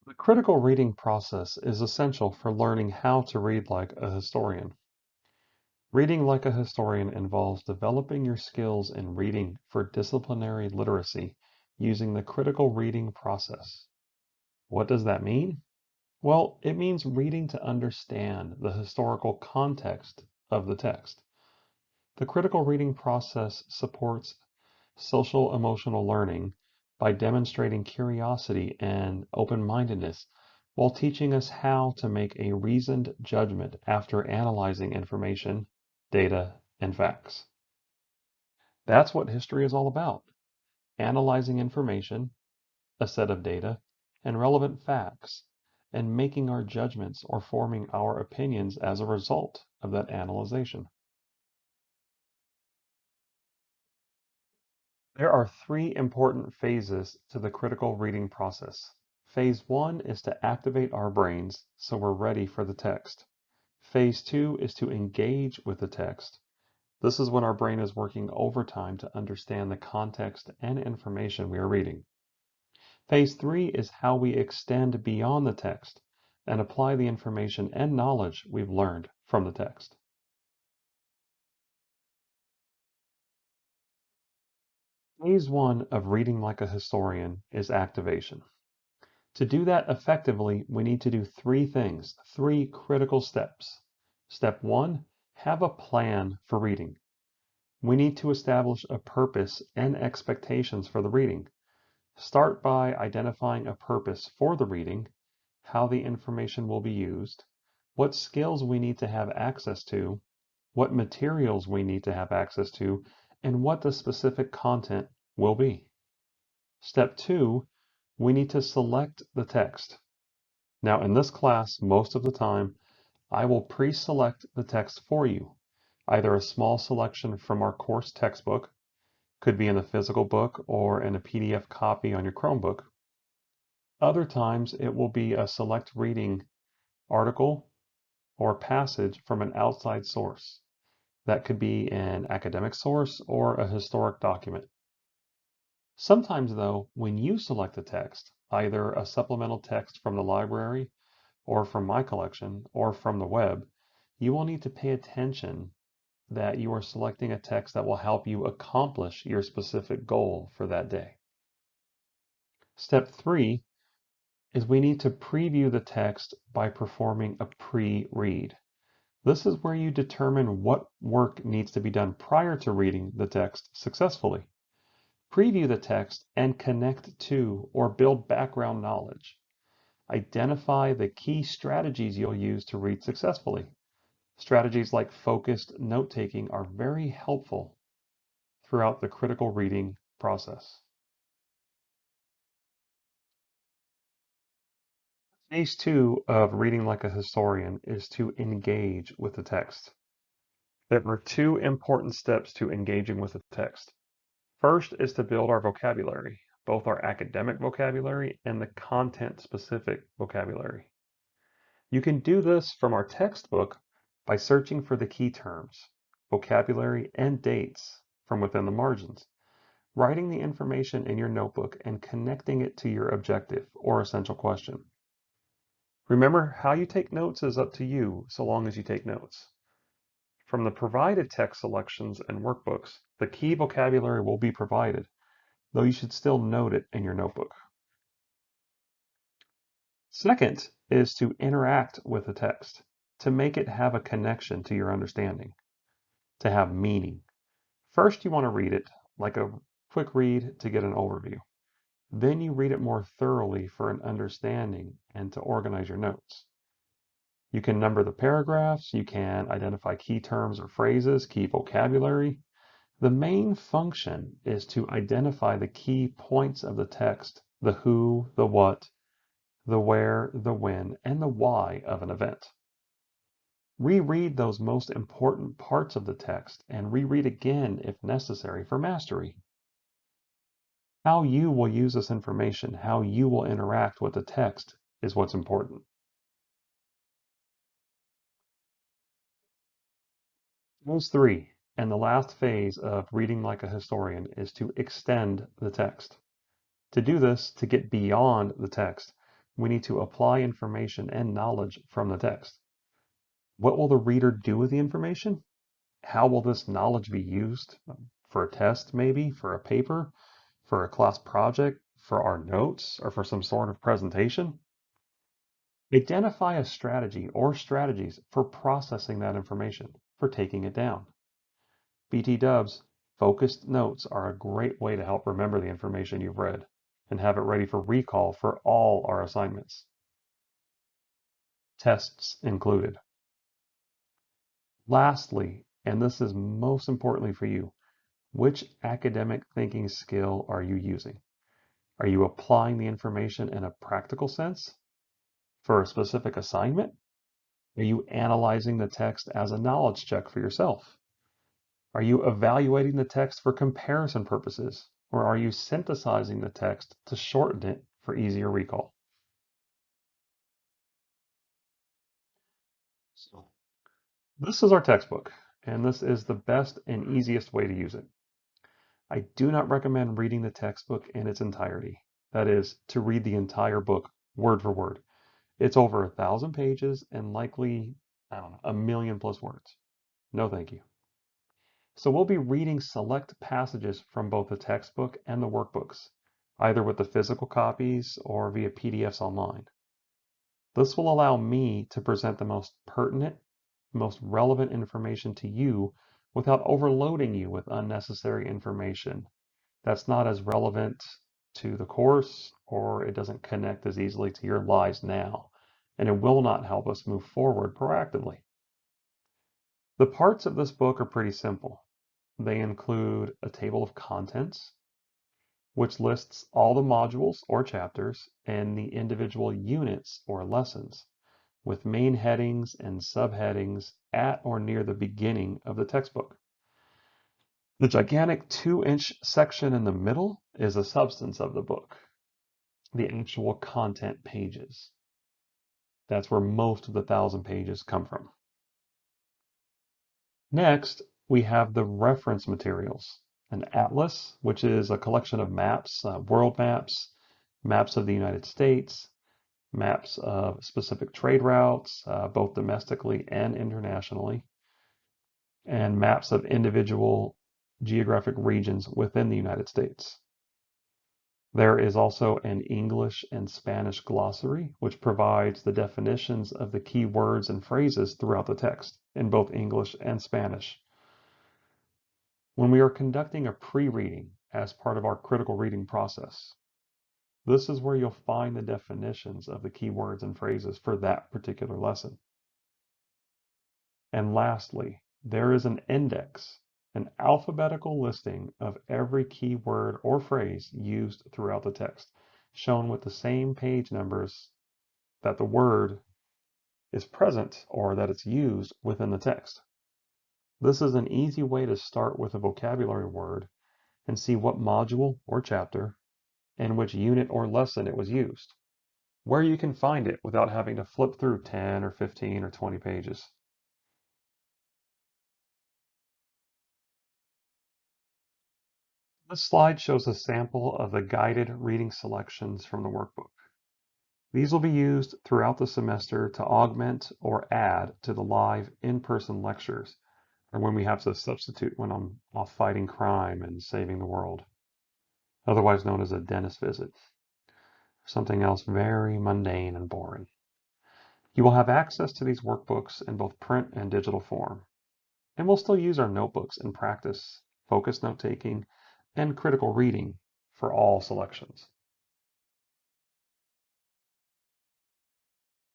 The critical reading process is essential for learning how to read like a historian. Reading like a historian involves developing your skills in reading for disciplinary literacy using the critical reading process. What does that mean? Well, it means reading to understand the historical context of the text. The critical reading process supports social emotional learning by demonstrating curiosity and open-mindedness while teaching us how to make a reasoned judgment after analyzing information, data, and facts. That's what history is all about: analyzing information, a set of data, and relevant facts, and making our judgments or forming our opinions as a result of that analyzation. There are three important phases to the critical reading process. Phase one is to activate our brains so we're ready for the text. Phase two is to engage with the text. This is when our brain is working overtime to understand the context and information we are reading. Phase three is how we extend beyond the text and apply the information and knowledge we've learned from the text. Phase one of reading like a historian is activation. To do that effectively, we need to do three things, three critical steps. Step one, have a plan for reading. We need to establish a purpose and expectations for the reading. Start by identifying a purpose for the reading, how the information will be used, what skills we need to have access to, what materials we need to have access to, and what the specific content will be. Step two, we need to select the text. Now, in this class, most of the time, I will pre-select the text for you, either a small selection from our course textbook, could be in a physical book or in a PDF copy on your Chromebook. Other times, it will be a select reading article or passage from an outside source. That could be an academic source or a historic document. Sometimes, though, when you select a text, either a supplemental text from the library or from my collection or from the web, you will need to pay attention that you are selecting a text that will help you accomplish your specific goal for that day. Step three is we need to preview the text by performing a pre-read. This is where you determine what work needs to be done prior to reading the text successfully. Preview the text and connect to or build background knowledge. Identify the key strategies you'll use to read successfully. Strategies like focused note-taking are very helpful throughout the critical reading process. Phase two of reading like a historian is to engage with the text. There are two important steps to engaging with the text. First is to build our vocabulary, both our academic vocabulary and the content-specific vocabulary. You can do this from our textbook by searching for the key terms, vocabulary, and dates from within the margins, writing the information in your notebook and connecting it to your objective or essential question. Remember, how you take notes is up to you so long as you take notes. From the provided text selections and workbooks, the key vocabulary will be provided, though you should still note it in your notebook. Second is to interact with the text, to make it have a connection to your understanding, to have meaning. First, you want to read it like a quick read to get an overview. Then you read it more thoroughly for an understanding and to organize your notes. You can number the paragraphs, you can identify key terms or phrases, key vocabulary. The main function is to identify the key points of the text, the who, the what, the where, the when, and the why of an event. Reread those most important parts of the text and reread again if necessary for mastery. How you will use this information, how you will interact with the text is what's important. Phase three, and the last phase of reading like a historian, is to extend the text. To do this, to get beyond the text, We need to apply information and knowledge from the text. What will the reader do with the information? How will this knowledge be used for a test, maybe, for a paper, for a class project, for our notes, or for some sort of presentation? Identify a strategy or strategies for processing that information, for taking it down. BT Dubs, focused notes are a great way to help remember the information you've read and have it ready for recall for all our assignments. Tests included. Lastly, and this is most importantly for you, which academic thinking skill are you using? Are you applying the information in a practical sense for a specific assignment? Are you analyzing the text as a knowledge check for yourself? Are you evaluating the text for comparison purposes, or are you synthesizing the text to shorten it for easier recall? So, this is our textbook, and this is the best and easiest way to use it. I do not recommend reading the textbook in its entirety. That is, to read the entire book word for word. It's over 1,000 pages and likely, I don't know, 1,000,000 plus words. No, thank you. So we'll be reading select passages from both the textbook and the workbooks, either with the physical copies or via PDFs online. This will allow me to present the most pertinent, most relevant information to you without overloading you with unnecessary information that's not as relevant to the course, or it doesn't connect as easily to your lives now, and it will not help us move forward proactively. The parts of this book are pretty simple. They include a table of contents, which lists all the modules or chapters and the individual units or lessons, with main headings and subheadings at or near the beginning of the textbook. The gigantic 2-inch section in the middle is the substance of the book, the actual content pages. That's where most of the 1,000 pages come from. Next, we have the reference materials, an atlas, which is a collection of maps, world maps, maps of the United States, maps of specific trade routes, both domestically and internationally, and maps of individual geographic regions within the United States. There is also an English and Spanish glossary, which provides the definitions of the key words and phrases throughout the text in both English and Spanish. When we are conducting a pre-reading as part of our critical reading process, this is where you'll find the definitions of the key words and phrases for that particular lesson. And lastly, there is an index, an alphabetical listing of every key word or phrase used throughout the text, shown with the same page numbers that the word is present or that it's used within the text. This is an easy way to start with a vocabulary word and see what module or chapter and which unit or lesson it was used, where you can find it without having to flip through 10 or 15 or 20 pages. This slide shows a sample of the guided reading selections from the workbook. These will be used throughout the semester to augment or add to the live in-person lectures, or when we have to substitute when I'm off fighting crime and saving the world, otherwise known as a dentist visit, something else very mundane and boring. You will have access to these workbooks in both print and digital form, and we'll still use our notebooks in practice, focused note-taking, and critical reading for all selections.